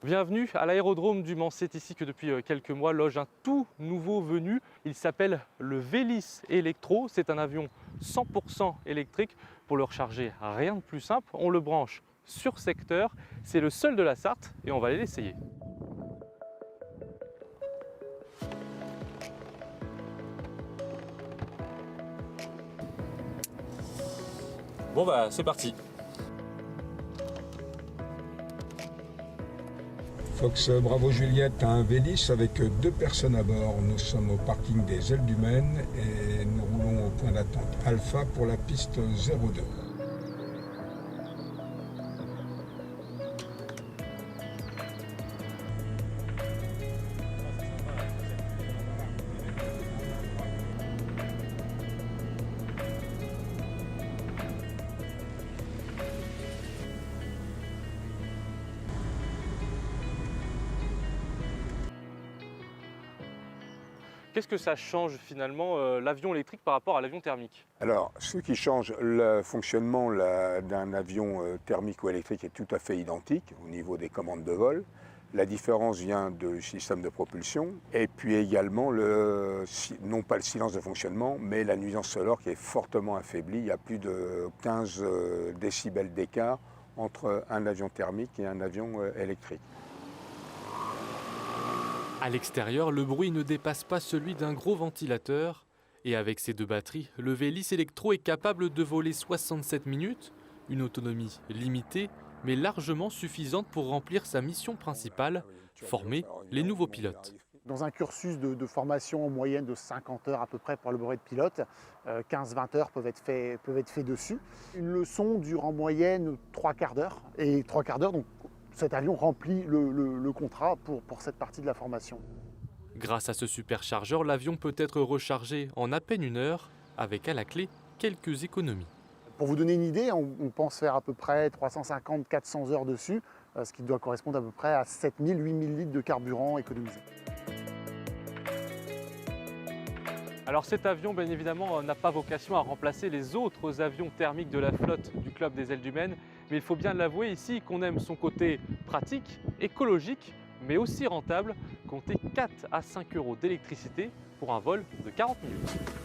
Bienvenue à l'aérodrome du Mans. C'est ici que depuis quelques mois loge un tout nouveau venu. Il s'appelle le Vélis Electro. C'est un avion 100% électrique. Pour le recharger, rien de plus simple. On le branche sur secteur. C'est le seul de la Sarthe et on va aller l'essayer. Bon bah c'est parti. Fox Bravo Juliette a un Vélis avec 2 personnes à bord. Nous sommes au parking des Ailes du Maine et nous roulons au point d'attente Alpha pour la piste 02. Qu'est-ce que ça change finalement l'avion électrique par rapport à l'avion thermique? Alors, ce qui change le fonctionnement d'un avion thermique ou électrique est tout à fait identique au niveau des commandes de vol. La différence vient du système de propulsion et puis également, non pas le silence de fonctionnement, mais la nuisance sonore qui est fortement affaiblie. Il y a plus de 15 décibels d'écart entre un avion thermique et un avion électrique. À l'extérieur, le bruit ne dépasse pas celui d'un gros ventilateur. Et avec ses 2 batteries, le Vélis Electro est capable de voler 67 minutes, une autonomie limitée, mais largement suffisante pour remplir sa mission principale, former les nouveaux pilotes. Dans un cursus de formation en moyenne de 50 heures à peu près pour le brevet de pilote, 15-20 heures peuvent être faits dessus. Une leçon dure en moyenne 3/4 d'heure. Et 3/4 d'heure, donc cet avion remplit le contrat pour cette partie de la formation. Grâce à ce superchargeur, l'avion peut être rechargé en à peine 1 heure, avec à la clé quelques économies. Pour vous donner une idée, on pense faire à peu près 350-400 heures dessus, ce qui doit correspondre à peu près à 7000-8000 litres de carburant économisé. Alors cet avion, bien évidemment, n'a pas vocation à remplacer les autres avions thermiques de la flotte du Club des Ailes du Maine, mais il faut bien l'avouer ici qu'on aime son côté pratique, écologique, mais aussi rentable, compter 4 à 5 euros d'électricité pour un vol de 40 minutes.